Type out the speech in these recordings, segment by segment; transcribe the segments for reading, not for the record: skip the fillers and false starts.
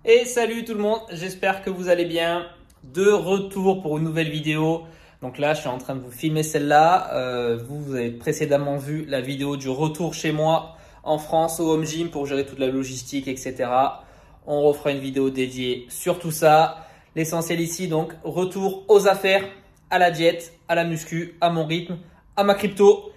Et salut tout le monde, j'espère que vous allez bien. De retour pour une nouvelle vidéo. Donc là, je suis en train de vous filmer celle-là. Vous avez précédemment vu la vidéo du retour chez moi en France au home gym pour gérer toute la logistique, etc. On refera une vidéo dédiée sur tout ça. L'essentiel ici, donc, retour aux affaires, à la diète, à la muscu, à mon rythme, à ma crypto.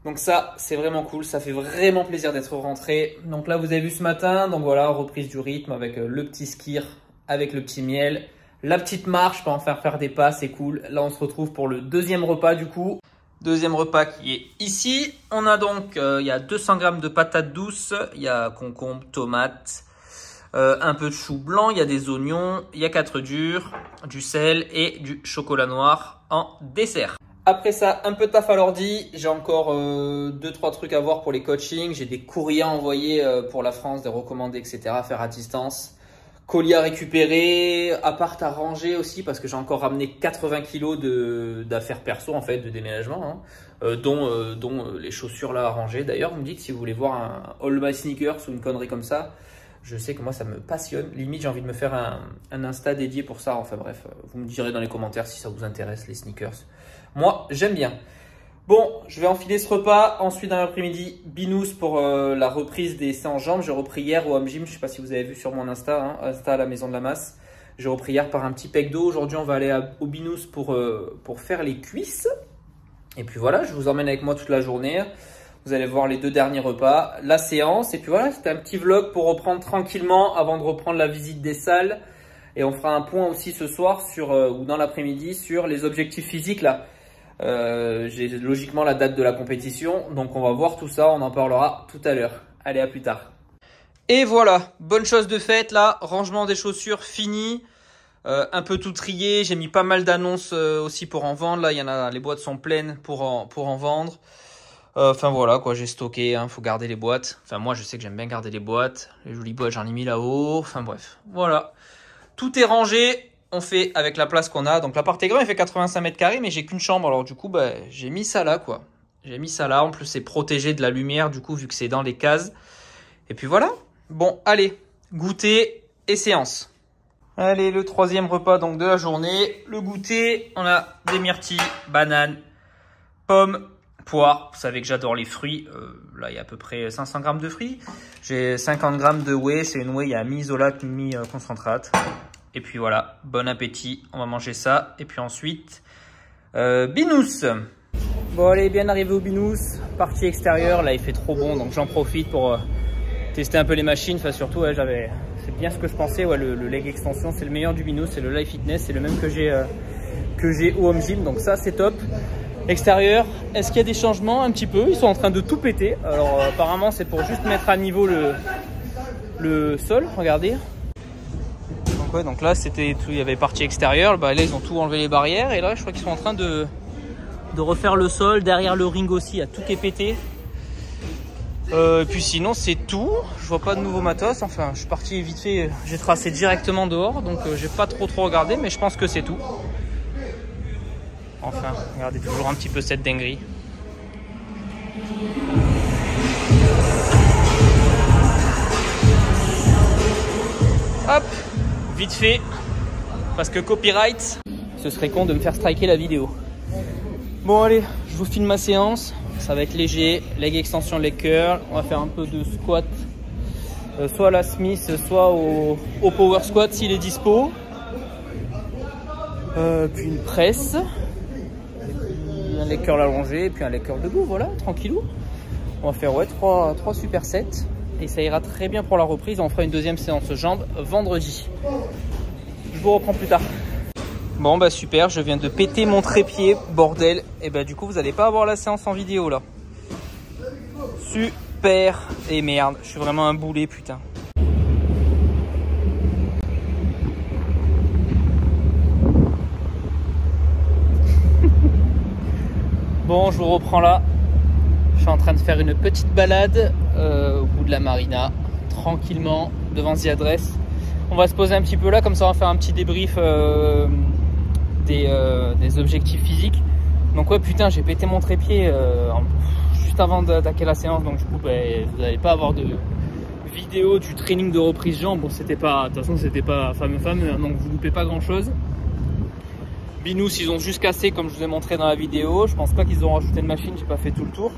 Donc ça, c'est vraiment cool. Ça fait vraiment plaisir d'être rentré. Donc là, vous avez vu ce matin. Donc voilà, reprise du rythme avec le petit skir, avec le petit miel. La petite marche, pas en faire des pas, c'est cool. Là, on se retrouve pour le deuxième repas du coup. Deuxième repas qui est ici. On a donc, il y a 200 g de patates douces. Il y a concombre, tomates, un peu de chou blanc. Il y a des oignons. Il y a 4 œufs durs, du sel et du chocolat noir en dessert. Après ça, un peu de taf à l'ordi. J'ai encore 2-3 trucs à voir pour les coachings. J'ai des courriers à envoyer pour la France, des recommandés, etc. à faire à distance. Colis à récupérer, appart à ranger aussi parce que j'ai encore ramené 80 kilos d'affaires perso en fait, de déménagement, hein, dont les chaussures là à ranger. D'ailleurs, vous me dites si vous voulez voir un All My Sneakers ou une connerie comme ça. Je sais que moi ça me passionne. Limite, j'ai envie de me faire un Insta dédié pour ça. Enfin bref, vous me direz dans les commentaires si ça vous intéresse les sneakers. Moi, j'aime bien. Bon, je vais enfiler ce repas. Ensuite, dans l'après-midi, binous pour la reprise des séances jambes. J'ai repris hier au home gym. Je ne sais pas si vous avez vu sur mon Insta, hein, Insta à la maison de la masse. J'ai repris hier par un petit pec d'eau. Aujourd'hui, on va aller au binous pour faire les cuisses. Et puis voilà, je vous emmène avec moi toute la journée. Vous allez voir les 2 derniers repas, la séance. Et puis voilà, c'était un petit vlog pour reprendre tranquillement avant de reprendre la visite des salles. Et on fera un point aussi ce soir ou dans l'après-midi sur les objectifs physiques là. J'ai logiquement la date de la compétition, donc on va voir tout ça, on en parlera tout à l'heure. Allez, à plus tard. Et voilà, bonne chose de faite là, rangement des chaussures fini, un peu tout trié, j'ai mis pas mal d'annonces aussi pour en vendre, là il y en a, les boîtes sont pleines pour en vendre. Enfin voilà quoi, j'ai stocké, hein, faut garder les boîtes. Enfin moi je sais que j'aime bien garder les boîtes, les jolies boîtes j'en ai mis là-haut, enfin bref, voilà. Tout est rangé. On fait avec la place qu'on a. Donc l'appart est grand, il fait 85 mètres carrés, mais j'ai qu'une chambre. Alors du coup, j'ai mis ça là, quoi. J'ai mis ça là. En plus, c'est protégé de la lumière, du coup, vu que c'est dans les cases. Et puis voilà. Bon, allez, goûter et séance. Allez, le 3e repas donc de la journée. Le goûter, on a des myrtilles, bananes, pommes, poires. Vous savez que j'adore les fruits. Là, il y a à peu près 500 g de fruits. J'ai 50 g de whey. C'est une whey, il y a mi-isolate, mi-concentrate. Et puis voilà, bon appétit, on va manger ça. Et puis ensuite, binous. Bon allez, bien arrivé au binous, partie extérieure. Là il fait trop bon, donc j'en profite pour tester un peu les machines. Enfin surtout, ouais, c'est bien ce que je pensais. Ouais, le leg extension, c'est le meilleur du binous. C'est le Life Fitness, c'est le même que j'ai au home gym. Donc ça c'est top. Extérieur, est-ce qu'il y a des changements? Un petit peu, ils sont en train de tout péter. Alors apparemment c'est pour juste mettre à niveau le sol, regardez. Donc là c'était tout, il y avait partie extérieure, là ils ont tout enlevé les barrières et là je crois qu'ils sont en train de refaire le sol, derrière le ring aussi, il y a tout qui est pété. Et puis sinon c'est tout, je vois pas de nouveau matos, enfin je suis parti vite fait, j'ai tracé directement dehors donc j'ai pas trop regardé mais je pense que c'est tout. Enfin, regardez toujours un petit peu cette dinguerie. Hop, vite fait, parce que copyright, ce serait con de me faire striker la vidéo. Bon allez, je vous filme ma séance, ça va être léger, leg extension, leg curl, on va faire un peu de squat, soit à la Smith, soit au power squat s'il est dispo. Puis une presse, un leg curl allongé, puis un leg curl debout, voilà, tranquillou. On va faire ouais, 3 supersets. Et ça ira très bien pour la reprise. On fera une deuxième séance jambes vendredi. Je vous reprends plus tard. Bon bah super, je viens de péter mon trépied, bordel. Et bah du coup vous n'allez pas avoir la séance en vidéo là. Super. Et merde, je suis vraiment un boulet putain. Bon, je vous reprends là. Je suis en train de faire une petite balade au bout de la marina, tranquillement, devant The Address. On va se poser un petit peu là, comme ça on va faire un petit débrief des objectifs physiques. Donc ouais putain, j'ai pété mon trépied juste avant d'attaquer la séance, donc du coup vous n'allez pas avoir de vidéo du training de reprise jambes. Bon, c'était pas, de toute façon, c'était pas fameux, hein, donc vous loupez pas grand chose. Binous, ils ont juste cassé comme je vous ai montré dans la vidéo. Je pense pas qu'ils ont rajouté une machine, j'ai pas fait tout le tour.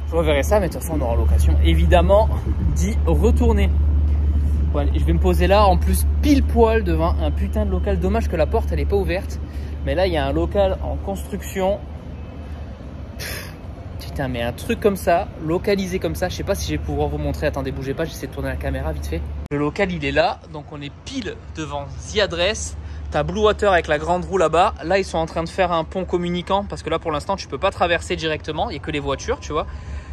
Je reverrai ça, mais de toute façon, on aura l'occasion évidemment d'y retourner. Voilà, et je vais me poser là, en plus pile poil devant un putain de local. Dommage que la porte elle est pas ouverte, mais là il y a un local en construction. Putain, mais un truc comme ça, localisé comme ça, je sais pas si je vais pouvoir vous montrer. Attendez, bougez pas, j'essaie de tourner la caméra vite fait. Le local il est là, donc on est pile devant The Address. T'as Blue Water avec la grande roue là-bas. Là, ils sont en train de faire un pont communicant parce que là, pour l'instant, tu peux pas traverser directement. Il n'y a que les voitures, tu vois.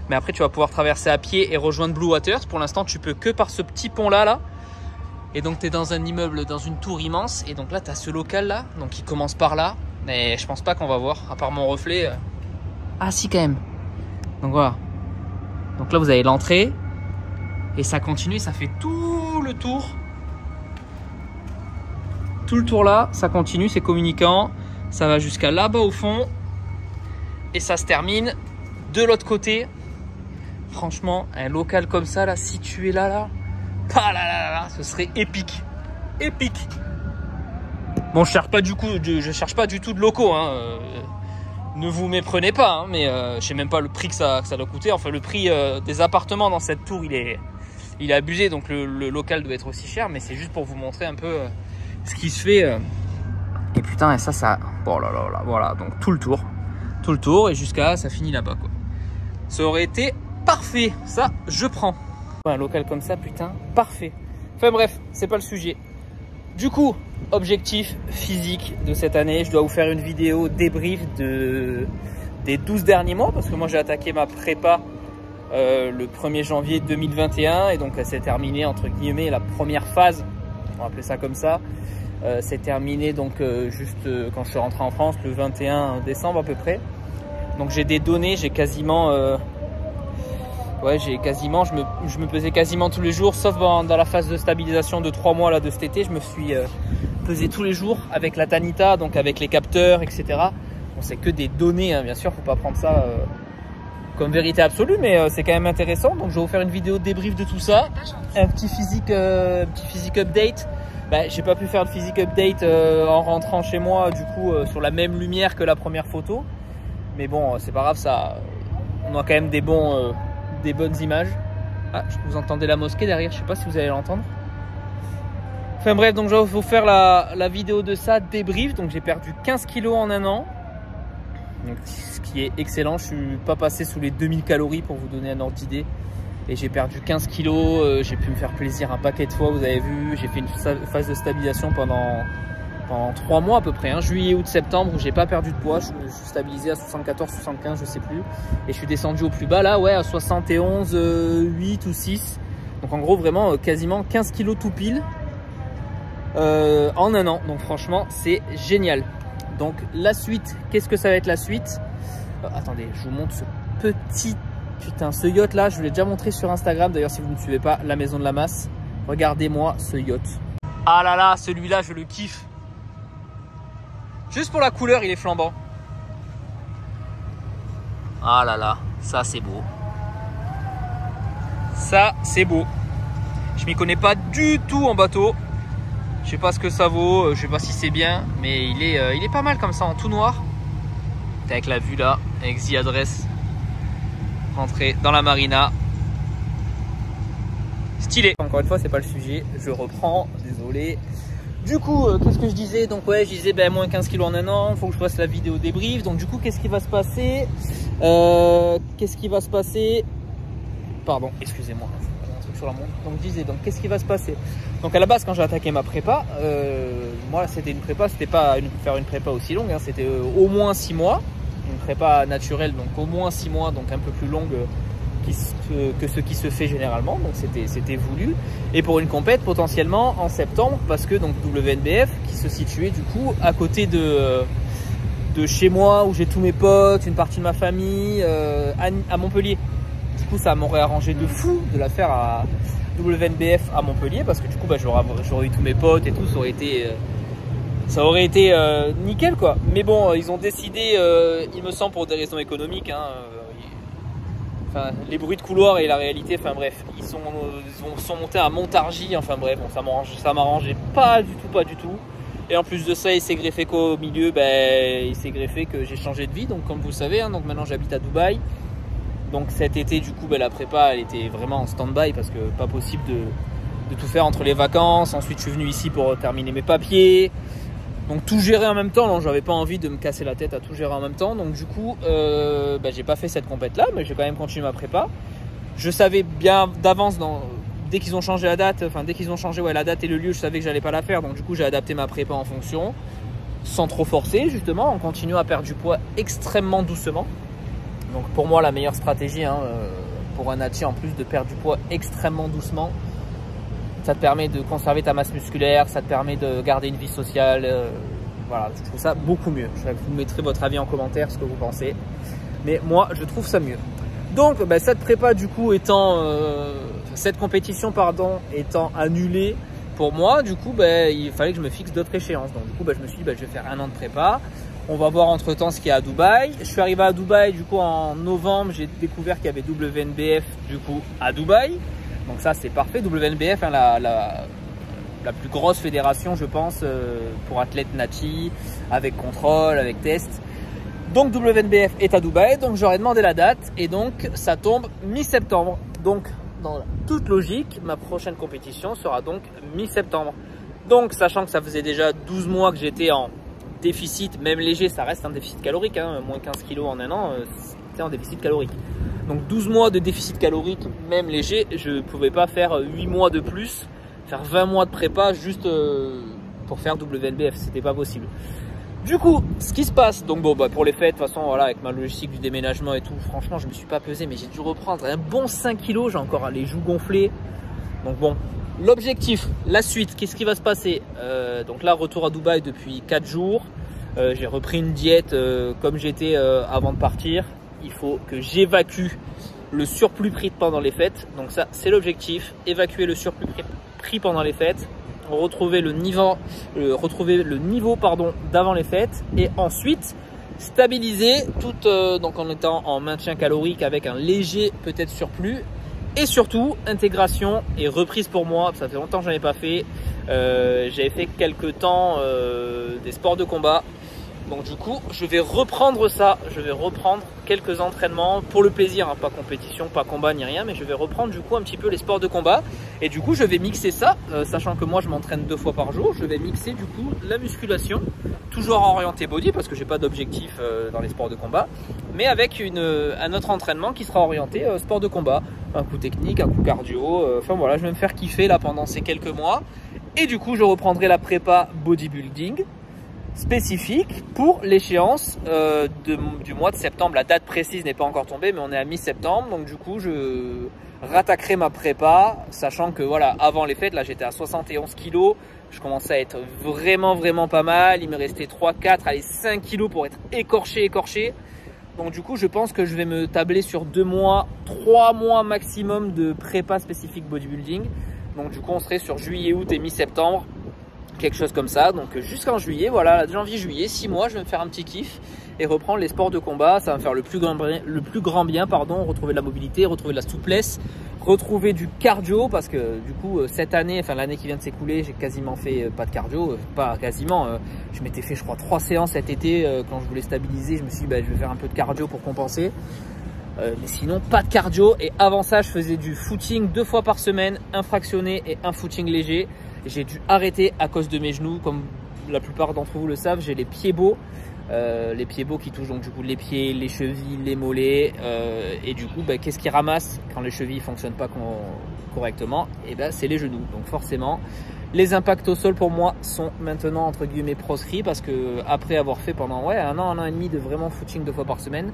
Mais après, tu vas pouvoir traverser à pied et rejoindre Blue Water. Pour l'instant, tu peux que par ce petit pont-là. Là. Et donc, tu es dans un immeuble, dans une tour immense. Et donc là, tu as ce local-là. Donc, il commence par là. Mais je pense pas qu'on va voir, à part mon reflet. Ah, si, quand même. Donc, voilà. Donc là, vous avez l'entrée. Et ça continue, ça fait tout le tour. Tout le tour là, ça continue, c'est communicant. Ça va jusqu'à là-bas au fond. Et ça se termine de l'autre côté. Franchement, un local comme ça, là, situé là, ce serait épique. Épique. Bon, je cherche pas du tout de locaux. Hein. Ne vous méprenez pas. Hein, mais je sais même pas le prix que ça doit coûter. Enfin, le prix des appartements dans cette tour, il est abusé. Donc, le local doit être aussi cher. Mais c'est juste pour vous montrer un peu... ce qui se fait et putain, et ça oh là là là, voilà, donc tout le tour et jusqu'à ça finit là-bas quoi. Ça aurait été parfait, ça je prends. Un local comme ça, putain, parfait. Enfin bref, c'est pas le sujet. Du coup, objectif physique de cette année, je dois vous faire une vidéo débrief des 12 derniers mois parce que moi j'ai attaqué ma prépa le 1er janvier 2021 et donc elle s'est terminée entre guillemets la première phase, on va appeler ça comme ça. C'est terminé donc juste quand je suis rentré en France le 21 décembre à peu près. Donc j'ai des données, j'ai quasiment je me pesais quasiment tous les jours sauf dans la phase de stabilisation de 3 mois là de cet été. Je me suis pesé tous les jours avec la Tanita, donc avec les capteurs, etc. Bon, c'est que des données hein, bien sûr, faut pas prendre ça comme vérité absolue, mais c'est quand même intéressant. Donc je vais vous faire une vidéo de débrief de tout ça, un petit physique update. Bah, j'ai pas pu faire le physique update en rentrant chez moi du coup sur la même lumière que la première photo, mais bon c'est pas grave, ça on a quand même des bonnes images. Ah, vous entendez la mosquée derrière, je sais pas si vous allez l'entendre. Enfin bref, donc je vais vous faire la vidéo de ça, débrief. Donc j'ai perdu 15 kilos en un an, donc, ce qui est excellent. Je suis pas passé sous les 2000 calories pour vous donner un ordre d'idée. Et j'ai perdu 15 kilos, j'ai pu me faire plaisir un paquet de fois, vous avez vu. J'ai fait une phase de stabilisation pendant 3 mois à peu près, hein, juillet, août, septembre, où j'ai pas perdu de poids. Je suis stabilisé à 74, 75, je sais plus. Et je suis descendu au plus bas là, ouais, à 71, 8 ou 6. Donc en gros, vraiment quasiment 15 kilos tout pile en un an. Donc franchement, c'est génial. Donc la suite, qu'est-ce que ça va être la suite? Attendez, je vous montre ce petit... Putain, ce yacht là, je vous l'ai déjà montré sur Instagram. D'ailleurs, si vous ne me suivez pas, la maison de la masse, regardez-moi ce yacht. Ah là là, celui-là, je le kiffe. Juste pour la couleur, il est flambant. Ah là là, ça c'est beau. Ça c'est beau. Je m'y connais pas du tout en bateau. Je sais pas ce que ça vaut, je sais pas si c'est bien, mais il est pas mal comme ça en tout noir. Avec la vue là, avec The Address. Rentrer dans la marina. Stylé. Encore une fois, c'est pas le sujet, je reprends, désolé. Du coup, qu'est-ce que je disais? Donc ouais, je disais ben, moins 15 kilos en un an, faut que je fasse la vidéo débrief. Donc du coup, qu'est-ce qui va se passer? Pardon, excusez-moi, un truc sur la montre. Donc je disais, donc qu'est-ce qui va se passer? Donc à la base, quand j'ai attaqué ma prépa, moi c'était une prépa, c'était pas faire une prépa aussi longue, hein, c'était au moins 6 mois. Une prépa naturelle, donc au moins 6 mois, donc un peu plus longue que ce qui se fait généralement, donc c'était voulu, et pour une compète potentiellement en septembre, parce que donc WNBF qui se situait du coup à côté de chez moi où j'ai tous mes potes, une partie de ma famille, à Montpellier. Du coup ça m'aurait arrangé de fou de la faire à WNBF à Montpellier, parce que du coup bah, j'aurais eu tous mes potes et tout, ça aurait été nickel quoi. Mais bon, ils ont décidé, il me semble pour des raisons économiques, hein, enfin, les bruits de couloir et la réalité, enfin bref, ils sont montés à Montargis, enfin bref, bon, ça m'arrangeait pas du tout. Et en plus de ça, il s'est greffé qu'au milieu, il s'est greffé que j'ai changé de vie, donc comme vous le savez, hein, donc maintenant j'habite à Dubaï. Donc cet été, du coup, la prépa, elle était vraiment en stand-by parce que pas possible de tout faire entre les vacances. Ensuite, je suis venu ici pour terminer mes papiers. Donc tout gérer en même temps, donc j'avais pas envie de me casser la tête à tout gérer en même temps. Donc du coup, j'ai pas fait cette compète là, mais j'ai quand même continué ma prépa. Je savais bien d'avance, dès qu'ils ont changé la date, enfin dès qu'ils ont changé la date et le lieu, je savais que j'allais pas la faire. Donc du coup, j'ai adapté ma prépa en fonction, sans trop forcer justement, en continuant à perdre du poids extrêmement doucement. Donc pour moi, la meilleure stratégie pour un nati en plus de perdre du poids extrêmement doucement. Ça te permet de conserver ta masse musculaire, ça te permet de garder une vie sociale. Voilà, je trouve ça beaucoup mieux. Vous mettrez votre avis en commentaire, ce que vous pensez. Mais moi, je trouve ça mieux. Donc, cette prépa, du coup, cette compétition, étant annulée pour moi, du coup, il fallait que je me fixe d'autres échéances. Donc, du coup, je me suis dit, je vais faire 1 an de prépa. On va voir entre-temps ce qu'il y a à Dubaï. Je suis arrivé à Dubaï, du coup, en novembre, j'ai découvert qu'il y avait WNBF, du coup, à Dubaï. Donc ça, c'est parfait. WNBF, la plus grosse fédération, je pense, pour athlètes nati, avec contrôle, avec test. Donc WNBF est à Dubaï, donc j'aurais demandé la date et donc ça tombe mi-septembre. Donc dans toute logique, ma prochaine compétition sera donc mi-septembre. Donc sachant que ça faisait déjà 12 mois que j'étais en déficit, même léger, ça reste un déficit calorique, hein, moins 15 kg en 1 an, c'était en déficit calorique. Donc 12 mois de déficit calorique, même léger, je ne pouvais pas faire 8 mois de plus, faire 20 mois de prépa juste pour faire WNBF, c'était pas possible. Du coup, ce qui se passe, donc pour les fêtes, de toute façon, voilà, avec ma logistique du déménagement et tout, franchement, je me suis pas pesé, mais j'ai dû reprendre un bon 5 kg, j'ai encore les joues gonflées. Donc bon, l'objectif, la suite, qu'est-ce qui va se passer? Donc là, retour à Dubaï depuis 4 jours. J'ai repris une diète comme j'étais avant de partir. Il faut que j'évacue le surplus pris pendant les fêtes. Donc ça, c'est l'objectif. Évacuer le surplus pris pendant les fêtes. Retrouver le niveau d'avant les fêtes. Et ensuite, stabiliser tout donc en étant en maintien calorique avec un léger peut-être surplus. Et surtout, intégration et reprise pour moi. Ça fait longtemps que je n'en ai pas fait. J'avais fait quelques temps des sports de combat. Donc du coup, je vais reprendre ça, je vais reprendre quelques entraînements pour le plaisir, hein, pas compétition, pas combat ni rien, mais je vais reprendre du coup un petit peu les sports de combat. Et du coup, je vais mixer ça, sachant que moi je m'entraîne 2 fois par jour, je vais mixer du coup la musculation, toujours orienté body parce que j'ai pas d'objectif dans les sports de combat, mais avec un autre entraînement qui sera orienté sport de combat, un coup technique, un coup cardio, enfin voilà, je vais me faire kiffer là pendant ces quelques mois. Et du coup, je reprendrai la prépa bodybuilding spécifique pour l'échéance du mois de septembre. La date précise n'est pas encore tombée, mais on est à mi-septembre, donc du coup je rattaquerai ma prépa, sachant que voilà, avant les fêtes, là j'étais à 71 kg, je commençais à être vraiment pas mal, il me restait 3, 4, allez 5 kg pour être écorché. Donc du coup je pense que je vais me tabler sur 2 mois, 3 mois maximum de prépa spécifique bodybuilding. Donc du coup on serait sur juillet, août et mi-septembre, quelque chose comme ça. Donc jusqu'en juillet, voilà, janvier, juillet, 6 mois, je vais me faire un petit kiff et reprendre les sports de combat. Ça va me faire le plus grand bien, retrouver de la mobilité, retrouver de la souplesse, retrouver du cardio, parce que du coup cette année, enfin l'année qui vient de s'écouler, j'ai quasiment fait pas de cardio, pas quasiment, je m'étais fait je crois 3 séances cet été quand je voulais stabiliser. Je me suis dit je vais faire un peu de cardio pour compenser. Mais sinon pas de cardio. Et avant ça je faisais du footing 2 fois par semaine, un fractionné et un footing léger. J'ai dû arrêter à cause de mes genoux, comme la plupart d'entre vous le savent. J'ai les pieds beaux qui touchent donc du coup les pieds, les chevilles, les mollets, et du coup qu'est-ce qui ramasse quand les chevilles fonctionnent pas correctement? Et c'est les genoux. Donc forcément les impacts au sol pour moi sont maintenant entre guillemets proscrits, parce que après avoir fait pendant 1 an et demi de vraiment footing 2 fois par semaine,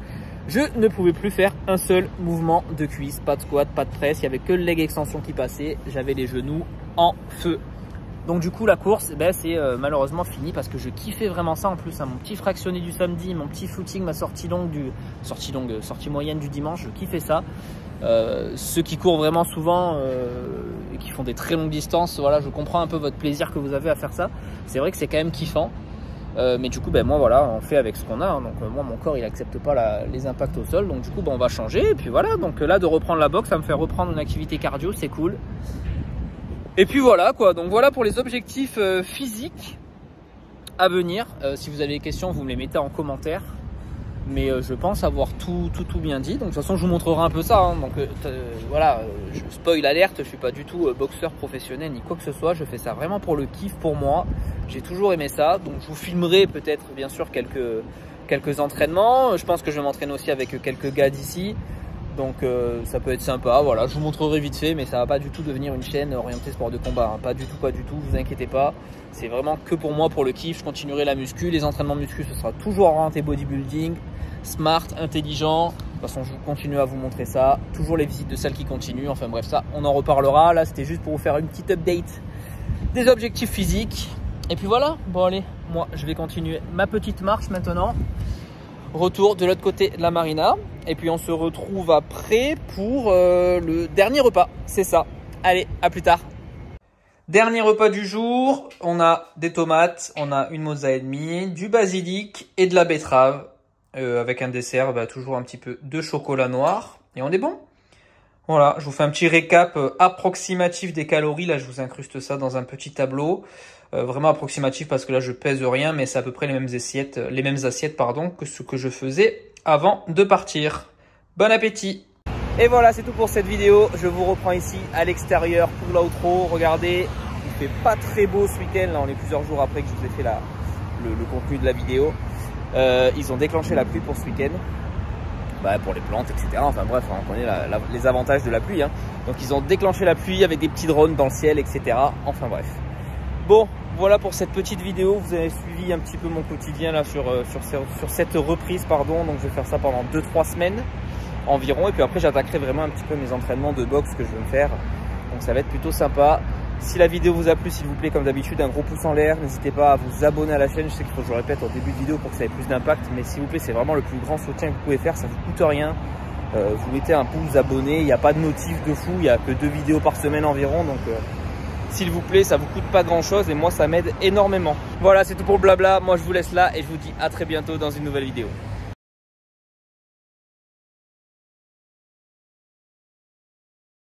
je ne pouvais plus faire un seul mouvement de cuisse, pas de squat, pas de presse, il n'y avait que le leg extension qui passait, j'avais les genoux en feu. Donc du coup la course c'est malheureusement fini, parce que je kiffais vraiment ça en plus, hein, mon petit fractionné du samedi, mon petit footing, ma sortie moyenne du dimanche, je kiffais ça. Ceux qui courent vraiment souvent et qui font des très longues distances, voilà, je comprends un peu votre plaisir que vous avez à faire ça. C'est vrai que c'est quand même kiffant. Mais du coup, ben, moi, voilà, on fait avec ce qu'on a. Hein. Donc, moi, mon corps, il accepte pas les impacts au sol. Donc, du coup, ben, on va changer. Et puis voilà. Donc, là, de reprendre la boxe, ça me fait reprendre une activité cardio. C'est cool. Et puis voilà, quoi. Donc, voilà pour les objectifs physiques à venir. Si vous avez des questions, vous me les mettez en commentaire. Mais je pense avoir tout bien dit. Donc, de toute façon, je vous montrerai un peu ça. Hein. Donc, voilà, je spoil alerte. Je suis pas du tout boxeur professionnel ni quoi que ce soit. Je fais ça vraiment pour le kiff, pour moi. J'ai toujours aimé ça. Donc, je vous filmerai peut-être, bien sûr, quelques entraînements. Je pense que je vais m'entraîner aussi avec quelques gars d'ici. Donc, ça peut être sympa. Voilà, je vous montrerai vite fait. Mais ça va pas du tout devenir une chaîne orientée sport de combat. Hein. Pas du tout, pas du tout. Vous inquiétez pas. C'est vraiment que pour moi, pour le kiff. Je continuerai la muscu. Les entraînements muscu, ce sera toujours orienté bodybuilding. Smart, intelligent. De toute façon, je continue à vous montrer ça. Toujours les visites de salles qui continuent. Enfin bref, ça, on en reparlera. Là, c'était juste pour vous faire une petite update des objectifs physiques. Et puis voilà. Bon, allez, moi, je vais continuer ma petite marche maintenant. Retour de l'autre côté de la marina. Et puis, on se retrouve après pour le dernier repas. C'est ça. Allez, à plus tard. Dernier repas du jour. On a des tomates, on a une mozza et demie, du basilic et de la betterave. Avec un dessert, toujours un petit peu de chocolat noir. Et on est bon. Voilà, je vous fais un petit récap approximatif des calories. Là, je vous incruste ça dans un petit tableau. Vraiment approximatif parce que là, je pèse rien. Mais c'est à peu près les mêmes assiettes que ce que je faisais avant de partir. Bon appétit! Et voilà, c'est tout pour cette vidéo. Je vous reprends ici à l'extérieur pour l'outro. Regardez, il fait pas très beau ce week-end. Là, on est plusieurs jours après que je vous ai fait le contenu de la vidéo. Ils ont déclenché la pluie pour ce week-end, pour les plantes, etc. Enfin bref, on connaît les avantages de la pluie. Hein. Donc ils ont déclenché la pluie avec des petits drones dans le ciel, etc. Enfin bref. Bon, voilà pour cette petite vidéo. Vous avez suivi un petit peu mon quotidien là sur cette reprise, pardon. Donc je vais faire ça pendant 2-3 semaines environ. Et puis après, j'attaquerai vraiment un petit peu mes entraînements de boxe que je veux me faire. Donc ça va être plutôt sympa. Si la vidéo vous a plu, s'il vous plaît, comme d'habitude, un gros pouce en l'air. N'hésitez pas à vous abonner à la chaîne. Je sais qu'il faut que je le répète au début de vidéo pour que ça ait plus d'impact. Mais s'il vous plaît, c'est vraiment le plus grand soutien que vous pouvez faire. Ça ne vous coûte rien. Vous mettez un pouce, vous abonnez. Il n'y a pas de notif de fou. Il n'y a que 2 vidéos par semaine environ. Donc, s'il vous plaît, ça ne vous coûte pas grand chose. Et moi, ça m'aide énormément. Voilà, c'est tout pour le blabla. Moi, je vous laisse là et je vous dis à très bientôt dans une nouvelle vidéo.